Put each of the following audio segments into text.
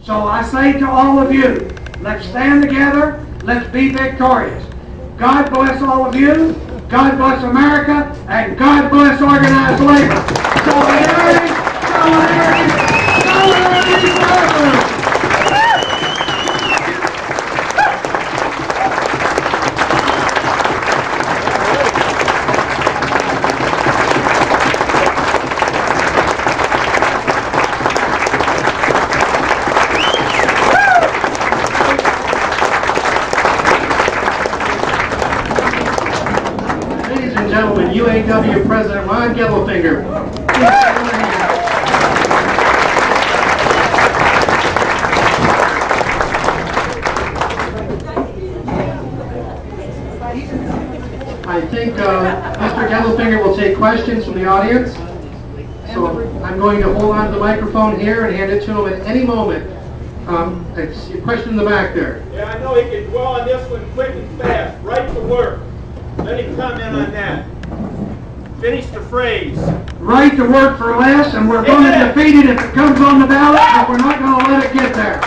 So I say to all of you, let's stand together, let's be victorious. God bless all of you, God bless America, and God bless organized labor. Solidarity, solidarity, solidarity forever. Gentlemen, UAW President Ron Gettelfinger. I think Mr. Gettelfinger will take questions from the audience. So I'm going to hold on to the microphone here and hand it to him at any moment. I see a question in the back there. Yeah, I know he can dwell on this one quick and fast. Right to work. Let him comment on that. Finish the phrase. Right to work for less, and we're going to defeat it if it comes on the ballot, but we're not going to let it get there.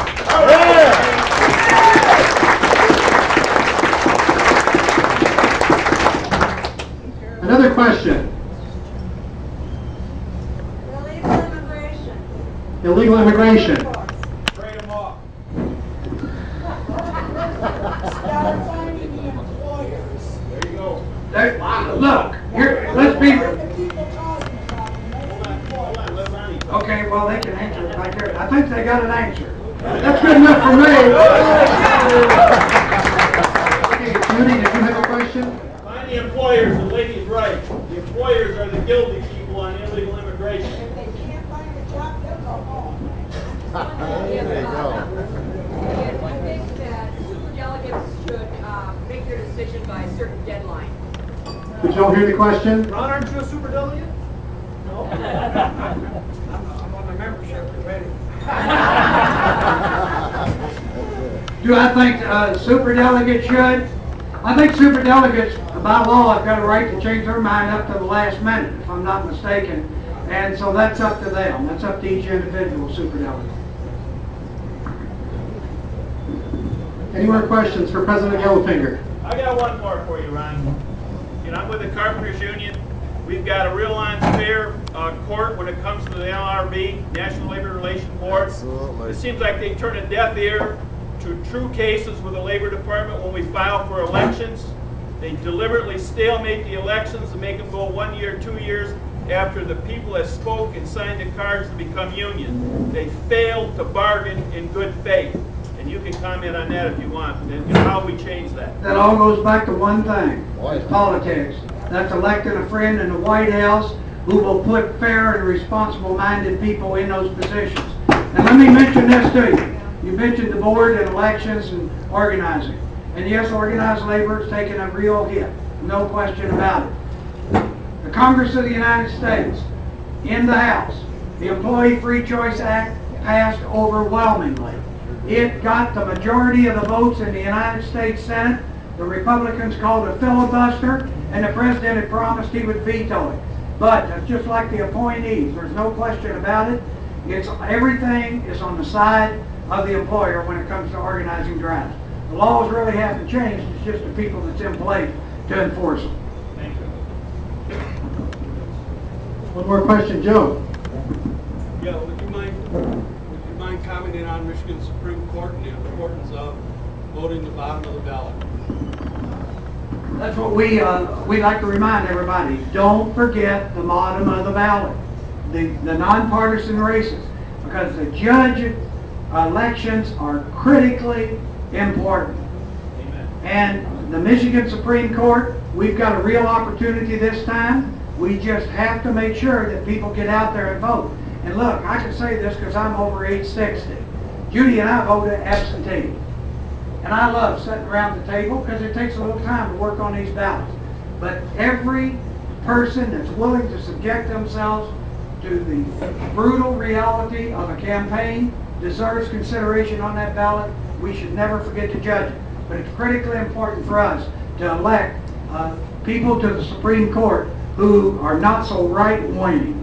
Another question. Illegal immigration. Illegal immigration. Trade them off. Start finding the employers. There you go. Look, here, let's be... Hold on, let Ronnie talk. Okay, well, they can answer it right there. I think they got an answer. That's good enough for me. Okay, Judy, did you have a question? Find the employers, the lady's right. The employers are the guilty people on illegal immigration. If they can't find a job, they'll go home. There you go. I think that superdelegates should make their decision by a certain deadline. Did you all hear the question? Ron, aren't you a superdelegate? No. I'm on the membership committee. Do I think superdelegates should? I think superdelegates, by law, have got a right to change their mind up to the last minute, if I'm not mistaken. And so that's up to them. That's up to each individual superdelegate. Any more questions for President Gettelfinger? I got one more for you, Ron. You know, I'm with the Carpenters Union. We've got a real unfair court when it comes to the NLRB, National Labor Relations Board. Absolutely. It seems like they turn a deaf ear to true cases with the Labor Department when we file for elections. They deliberately stalemate the elections and make them go 1 year, 2 years after the people have spoke and signed the cards to become union. They failed to bargain in good faith. And you can comment on that if you want, and how we change that. That all goes back to one thing. What? Politics. That's electing a friend in the White House who will put fair and responsible-minded people in those positions. And let me mention this to you. You mentioned the board and elections and organizing. And yes, organized labor is taking a real hit. No question about it. The Congress of the United States, in the House, the Employee Free Choice Act passed overwhelmingly. It got the majority of the votes in the United States Senate. The Republicans called it a filibuster, and the president had promised he would veto it. But just like the appointees, there's no question about it. Everything is on the side of the employer when it comes to organizing drives. The laws really haven't changed. It's just the people that's in place to enforce them. Thank you. One more question, Joe. Yeah, would you mind commenting on Michigan Supreme Court and the importance of voting the bottom of the ballot? That's what we like to remind everybody. Don't forget the bottom of the ballot, the nonpartisan races, because the judge elections are critically important. Amen. And the Michigan Supreme Court, we've got a real opportunity this time. We just have to make sure that people get out there and vote. And look, I can say this because I'm over age 60. Judy and I voted absentee. And I love sitting around the table because it takes a little time to work on these ballots. But every person that's willing to subject themselves to the brutal reality of a campaign deserves consideration on that ballot. We should never forget to judge it. But it's critically important for us to elect people to the Supreme Court who are not so right-wing.